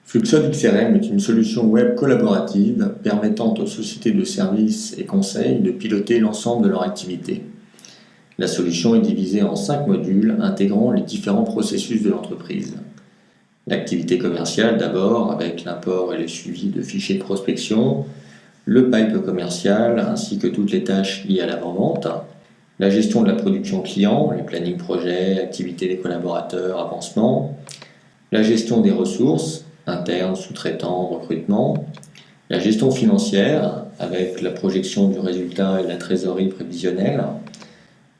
Fluxode XRM est une solution web collaborative permettant aux sociétés de services et conseils de piloter l'ensemble de leur activité. La solution est divisée en 5 modules intégrant les différents processus de l'entreprise. L'activité commerciale d'abord, avec l'import et le suivi de fichiers de prospection, le pipe commercial ainsi que toutes les tâches liées à l'avant-vente, la gestion de la production client, les plannings projets, activités des collaborateurs, avancement, la gestion des ressources, internes, sous-traitants, recrutement, la gestion financière avec la projection du résultat et la trésorerie prévisionnelle,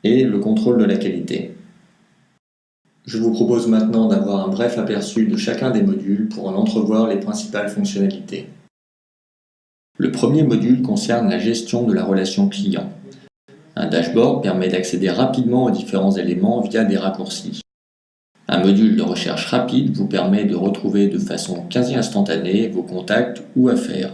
et le contrôle de la qualité. Je vous propose maintenant d'avoir un bref aperçu de chacun des modules pour en entrevoir les principales fonctionnalités. Le premier module concerne la gestion de la relation client. Un dashboard permet d'accéder rapidement aux différents éléments via des raccourcis. Un module de recherche rapide vous permet de retrouver de façon quasi instantanée vos contacts ou affaires.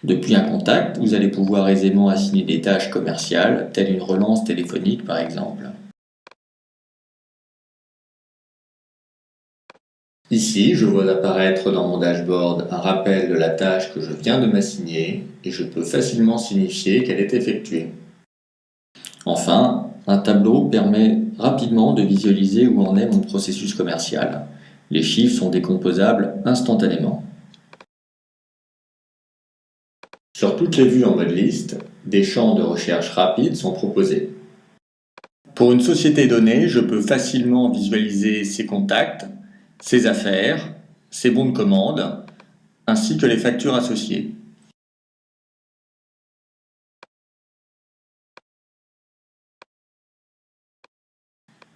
Depuis un contact, vous allez pouvoir aisément assigner des tâches commerciales, telles une relance téléphonique par exemple. Ici, je vois apparaître dans mon dashboard un rappel de la tâche que je viens de m'assigner et je peux facilement signifier qu'elle est effectuée. Enfin, un tableau permet rapidement de visualiser où en est mon processus commercial. Les chiffres sont décomposables instantanément. Sur toutes les vues en mode liste, des champs de recherche rapide sont proposés. Pour une société donnée, je peux facilement visualiser ses contacts, ses affaires, ses bons de commande, ainsi que les factures associées.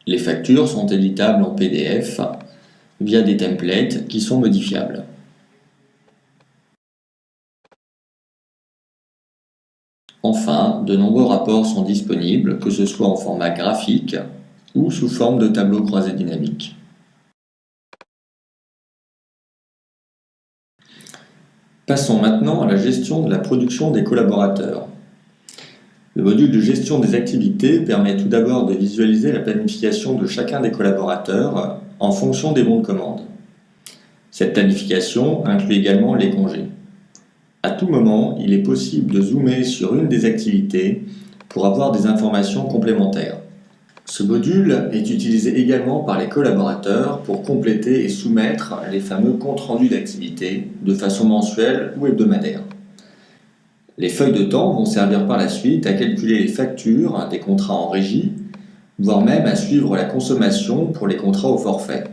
Les factures sont éditables en PDF via des templates qui sont modifiables. Enfin, de nombreux rapports sont disponibles, que ce soit en format graphique ou sous forme de tableaux croisés dynamiques. Passons maintenant à la gestion de la production des collaborateurs. Le module de gestion des activités permet tout d'abord de visualiser la planification de chacun des collaborateurs en fonction des bons de commande. Cette planification inclut également les congés. À tout moment, il est possible de zoomer sur une des activités pour avoir des informations complémentaires. Ce module est utilisé également par les collaborateurs pour compléter et soumettre les fameux comptes rendus d'activité de façon mensuelle ou hebdomadaire. Les feuilles de temps vont servir par la suite à calculer les factures des contrats en régie, voire même à suivre la consommation pour les contrats au forfait.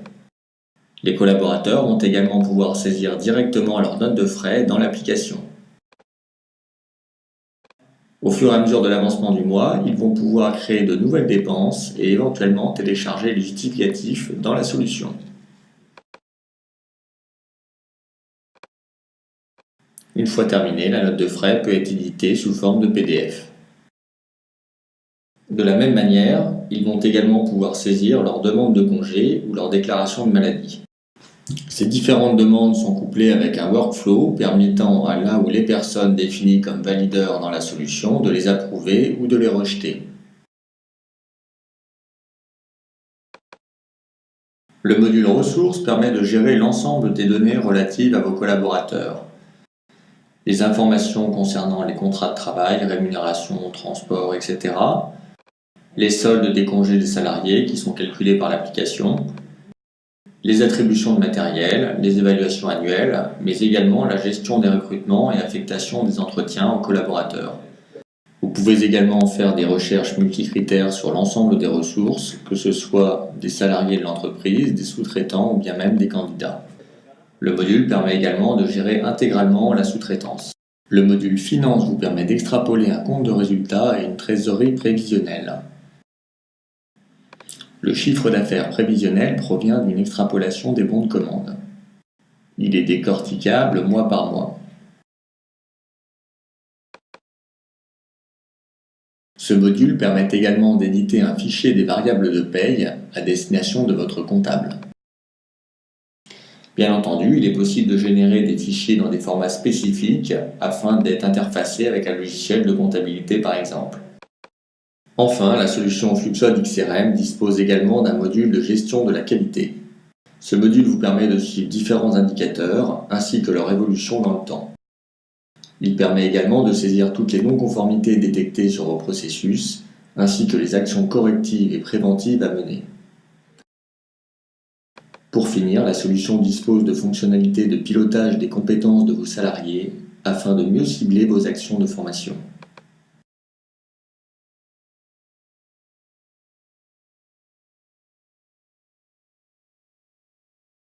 Les collaborateurs vont également pouvoir saisir directement leurs notes de frais dans l'application. Au fur et à mesure de l'avancement du mois, ils vont pouvoir créer de nouvelles dépenses et éventuellement télécharger les justificatifs dans la solution. Une fois terminée, la note de frais peut être éditée sous forme de PDF. De la même manière, ils vont également pouvoir saisir leur demande de congé ou leur déclaration de maladie. Ces différentes demandes sont couplées avec un workflow permettant à là où les personnes définies comme valideurs dans la solution de les approuver ou de les rejeter. Le module ressources permet de gérer l'ensemble des données relatives à vos collaborateurs. Les informations concernant les contrats de travail, rémunération, transport, etc. Les soldes des congés des salariés qui sont calculés par l'application, les attributions de matériel, les évaluations annuelles, mais également la gestion des recrutements et affectation des entretiens aux collaborateurs. Vous pouvez également faire des recherches multicritères sur l'ensemble des ressources, que ce soit des salariés de l'entreprise, des sous-traitants ou bien même des candidats. Le module permet également de gérer intégralement la sous-traitance. Le module Finance vous permet d'extrapoler un compte de résultat et une trésorerie prévisionnelle. Le chiffre d'affaires prévisionnel provient d'une extrapolation des bons de commande. Il est décorticable mois par mois. Ce module permet également d'éditer un fichier des variables de paye à destination de votre comptable. Bien entendu, il est possible de générer des fichiers dans des formats spécifiques afin d'être interfacés avec un logiciel de comptabilité par exemple. Enfin, la solution Fluxode XRM dispose également d'un module de gestion de la qualité. Ce module vous permet de suivre différents indicateurs ainsi que leur évolution dans le temps. Il permet également de saisir toutes les non-conformités détectées sur vos processus ainsi que les actions correctives et préventives à mener. Pour finir, la solution dispose de fonctionnalités de pilotage des compétences de vos salariés afin de mieux cibler vos actions de formation.